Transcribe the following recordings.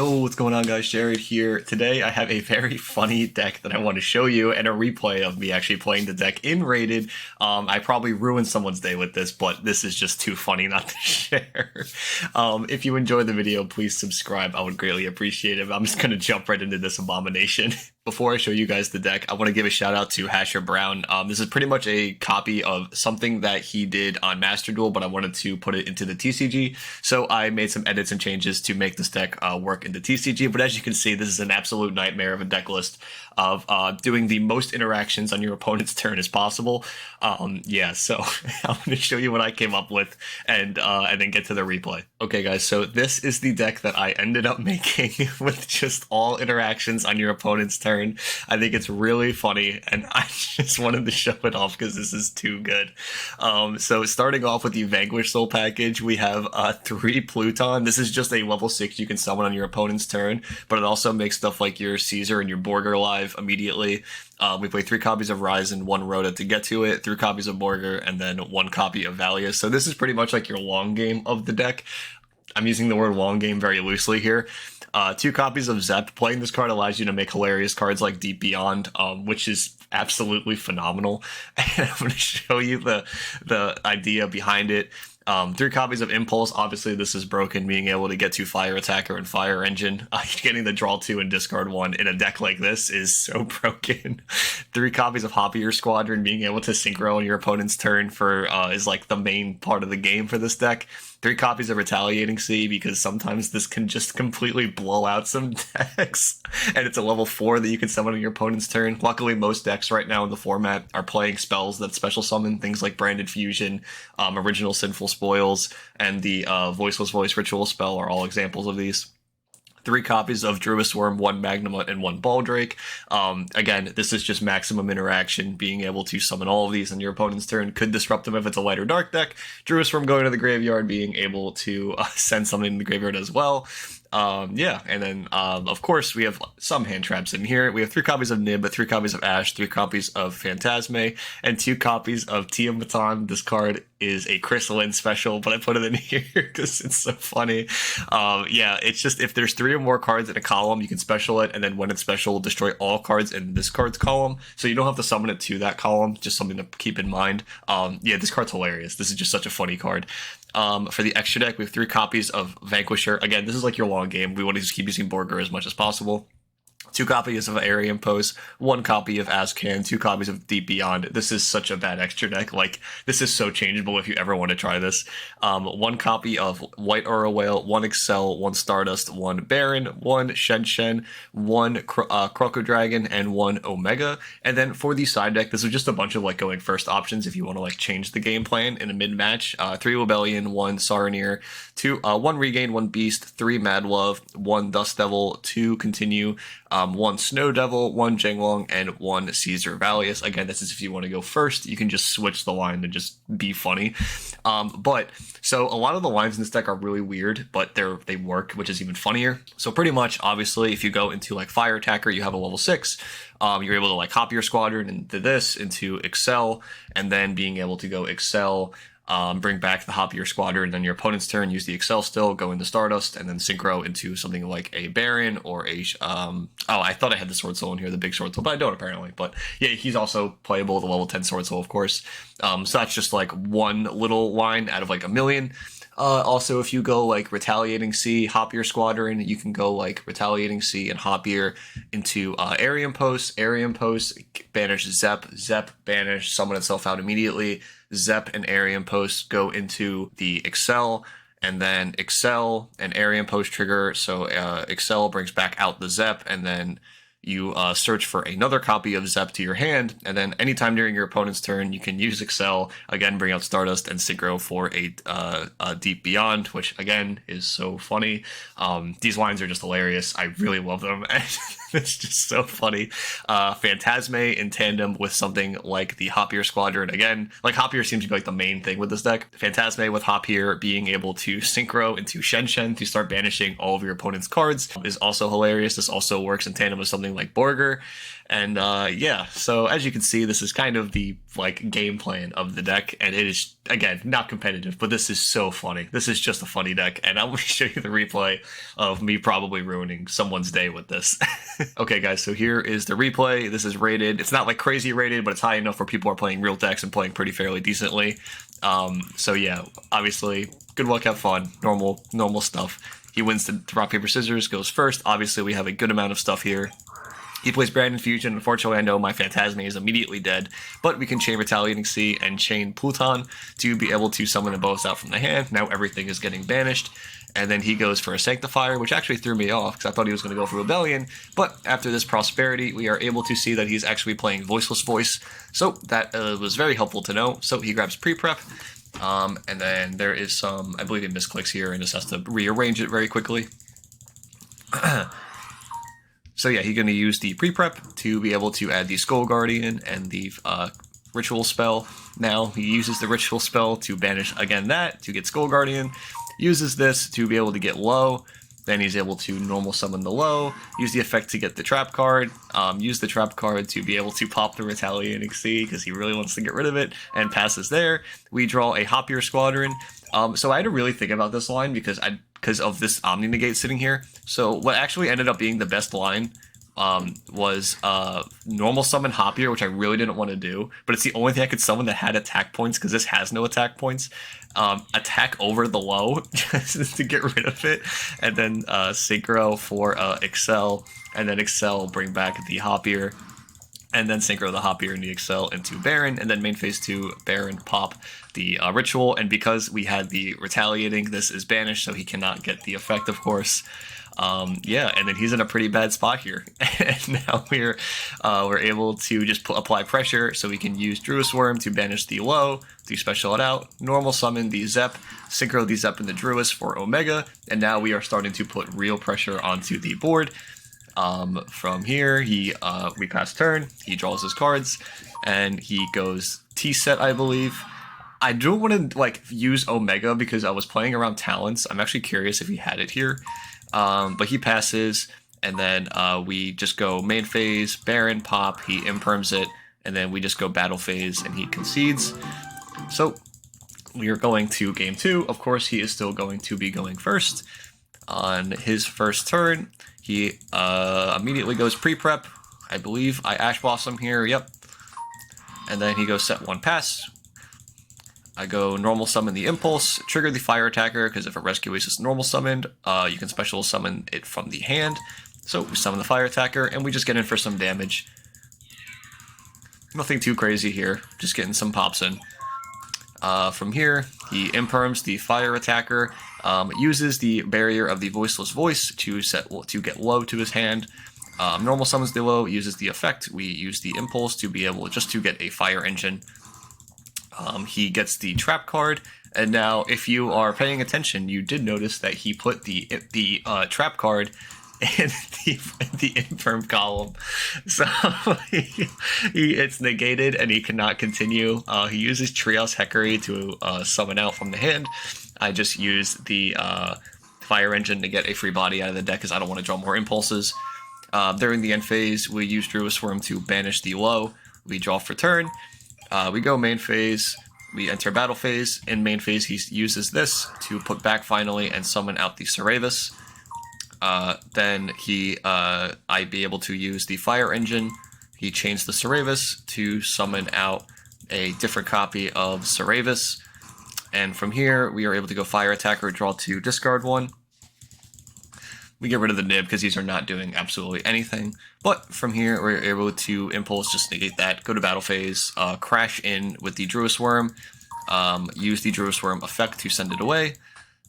Yo, what's going on, guys? Jared here. Today I have a very funny deck that I want to show you and a replay of me actually playing the deck in rated. I probably ruined someone's day with this, but this is just too funny not to share. If you enjoyed the video, please subscribe. I would greatly appreciate it. I'm just going to jump right into this abomination. Before I show you guys the deck, I want to give a shout out to Hasher Brown. This is pretty much a copy of something that he did on Master Duel, but I wanted to put it into the TCG. So I made some edits and changes to make this deck work in the TCG. But as you can see, this is an absolute nightmare of a deck list of doing the most interactions on your opponent's turn as possible. Yeah, so I'm going to show you what I came up with and then get to the replay. Okay, guys, so this is the deck that I ended up making with just all interactions on your opponent's turn. I think it's really funny, and I just wanted to show it off because this is too good. So starting off with the Vanquish Soul package, we have 3 Pluton. This is just a level 6 you can summon on your opponent's turn, but it also makes stuff like your Caesar and your Borger live immediately. We play 3 copies of Rise and 1 Rhoda to get to it, 3 copies of Borger, and then 1 copy of Valius. So this is pretty much like your long game of the deck. I'm using the word long game very loosely here. 2 copies of Zep. Playing this card allows you to make hilarious cards like Deep Beyond, which is absolutely phenomenal. And I'm going to show you the idea behind it. 3 copies of Impulse. Obviously, this is broken, being able to get to Fire Attacker and Fire Engine. Getting the draw 2 and discard 1 in a deck like this is so broken. 3 copies of Hoppier Squadron. Being able to synchro on your opponent's turn for is like the main part of the game for this deck. 3 copies of Retaliating Sea, because sometimes this can just completely blow out some decks. And it's a level 4 that you can summon on your opponent's turn. Luckily, most decks right now in the format are playing spells that special summon, things like Branded Fusion, Original Sinful Spoils, and the Voiceless Voice Ritual spell are all examples of these. 3 copies of Druid Worm, 1 Magnamut, and 1 Baldrake. Again, this is just maximum interaction. Being able to summon all of these on your opponent's turn could disrupt them if it's a light or dark deck. Druid Worm going to the graveyard, being able to send something to the graveyard as well. Yeah, and then of course we have some hand traps in here. We have 3 copies of Nib, 3 copies of Ash, 3 copies of Phantasme, and 2 copies of Tiamat. This card is a Crystalline special, but I put it in here because it's so funny. Yeah, it's just if there's 3 or more cards in a column, you can special it, and then when it's special, destroy all cards in this card's column. So you don't have to summon it to that column. Just something to keep in mind. Yeah, this card's hilarious. This is just such a funny card. For the extra deck, we have 3 copies of Vanquisher. Again, this is like your long game. We want to just keep using Borger as much as possible. 2 copies of Arian Post, 1 copy of Azcan, 2 copies of Deep Beyond. This is such a bad extra deck. Like, this is so changeable if you ever want to try this. 1 copy of White Aura Whale, 1 Excel, 1 Stardust, 1 Baron, 1 Shen, 1 Croco Dragon, and 1 Omega. And then for the side deck, this is just a bunch of like going first options if you want to like change the game plan in a mid-match. 3 Rebellion, 1 Saronir, 1 Regain, 1 Beast, 3 Mad Love, 1 Dust Devil, 2 Continue, 1 Snow Devil, 1 Jenglong, and 1 Caesar Valius. Again, this is if you want to go first. You can just switch the line to just be funny. But so a lot of the lines in this deck are really weird, but they work, which is even funnier. So pretty much, obviously, if you go into like Fire Attacker, you have a level 6. You're able to like hop your squadron into Excel, and then being able to go Excel, bring back the Hop Your Squadron, then your opponent's turn, use the Excel still, go into Stardust, and then synchro into something like a Baron or a... oh, I thought I had the Sword Soul in here, the big Sword Soul, but I don't apparently. But yeah, he's also playable, the level 10 Sword Soul, of course. So that's just like one little line out of like a million. Also, if you go like Retaliating Sea, Hop Your Squadron, you can go like Retaliating Sea and Hop Your into Arian Post, banish Zep, banish, summon itself out immediately. Zep and Arian Post go into the Excel, and then Excel and Arian Post trigger. So Excel brings back out the Zep, and then you search for another copy of Zep to your hand, and then anytime during your opponent's turn, you can use Excel, again, bring out Stardust, and synchro for a Deep Beyond, which, again, is so funny. These lines are just hilarious. I really love them. It's just so funny. Phantasme in tandem with something like the Hoppier Squadron. Again, like Hoppier seems to be like the main thing with this deck. Phantasme with Hoppier being able to synchro into Shen to start banishing all of your opponent's cards is also hilarious. This also works in tandem with something something like Borger. And yeah, so as you can see, this is kind of the like game plan of the deck, and it is, again, not competitive, but this is so funny. This is just a funny deck, and I'm going to show you the replay of me probably ruining someone's day with this. Okay, guys, so here is the replay. This is rated. It's not like crazy rated, but it's high enough where people are playing real decks and playing pretty fairly decently. So yeah, obviously, good luck, have fun, normal stuff. He wins the rock, paper, scissors, goes first. Obviously, we have a good amount of stuff here. He plays Brand Infusion. Unfortunately, I know my Phantasme is immediately dead, but we can chain Retaliating Sea and chain Pluton to be able to summon the boss out from the hand. Now everything is getting banished. And then he goes for a Sanctifier, which actually threw me off because I thought he was going to go for Rebellion. But after this Prosperity, we are able to see that he's actually playing Voiceless Voice. So that was very helpful to know. So he grabs Pre-Prep. And then there is some, I believe he misclicks here and just has to rearrange it very quickly. So yeah, he's going to use the pre-prep to be able to add the Skull Guardian and the Ritual spell. Now he uses the Ritual spell to banish again that, to get Skull Guardian. Uses this to be able to get low. Then he's able to normal summon the low. Use the effect to get the trap card. Use the trap card to be able to pop the Retaliating Sea because he really wants to get rid of it. And passes there. We draw a Hopier Squadron. So I had to really think about this line because of this Omni Negate sitting here. So what actually ended up being the best line was normal summon Hopier, which I really didn't want to do, but it's the only thing I could summon that had attack points because this has no attack points. Attack over the low just to get rid of it, and then Synchro for Excel, and then Excel bring back the Hopier, and then Synchro the Hopier and the Excel into Baron, and then main phase 2 Baron pop the Ritual, and because we had the Retaliating, this is banished, so he cannot get the effect, of course. Yeah, and then he's in a pretty bad spot here, and now we're able to just apply pressure, so we can use Druis Worm to banish the low, to special it out, normal summon the Zep, Synchro the Zep and the Druis for Omega, and now we are starting to put real pressure onto the board. From here, we pass turn, he draws his cards, and he goes T-set, I believe. I don't want to like use Omega because I was playing around Talents. I'm actually curious if he had it here. But he passes, and then we just go main phase, Baron pop, he imperms it, and then we just go battle phase, and he concedes. So we are going to game 2. Of course, he is still going to be going first. On his first turn, he immediately goes pre-prep. I believe I Ash Blossom here, yep. And then he goes set 1 pass. I go normal summon the Impulse, trigger the Fire Attacker, because if a Rescue Ace is normal summoned, you can special summon it from the hand. So we summon the Fire Attacker, and we just get in for some damage. Nothing too crazy here, just getting some pops in. From here, he imperms the Fire Attacker, uses the Barrier of the Voiceless Voice to get low to his hand. Normal summons the low, uses the effect. We use the Impulse to be able just to get a Fire Engine. He gets the trap card, and now if you are paying attention, you did notice that he put the trap card in the infirm column, so it's negated and he cannot continue. He uses Trios Heckery to summon out from the hand. I just use the Fire Engine to get a free body out of the deck because I don't want to draw more impulses. During the end phase, we use Druis Worm to banish the low. We draw for turn. We go main phase, we enter battle phase. In main phase, he uses this to put back finally and summon out the Ceravis. Then I'd be able to use the Fire Engine. He chains the Ceravis to summon out a different copy of Ceravis. And from here, we are able to go Fire Attacker, draw 2, discard 1. We get rid of the nib because these are not doing absolutely anything. But from here, we're able to Impulse, just negate that, go to battle phase, crash in with the Druis Worm, use the Druis Worm effect to send it away,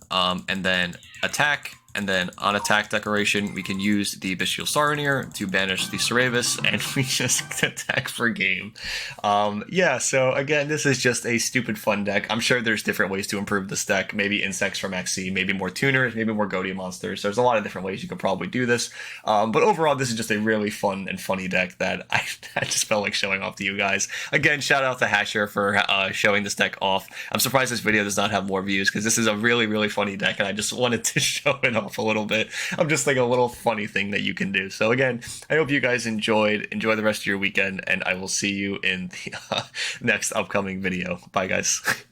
and then attack. And then on attack decoration, we can use the Bestial Saronir to banish the Ceravis, and we just attack for game. Yeah, so again, this is just a stupid fun deck. I'm sure there's different ways to improve this deck. Maybe insects from XC, maybe more tuners, maybe more Goaty monsters. There's a lot of different ways you could probably do this. But overall, this is just a really fun and funny deck that I just felt like showing off to you guys. Again, shout out to Hasher for showing this deck off. I'm surprised this video does not have more views because this is a really, really funny deck, and I just wanted to show it off off a little bit. I'm just like a little funny thing that you can do. So again, I hope you guys enjoyed. Enjoy the rest of your weekend, and I will see you in the next upcoming video. Bye, guys.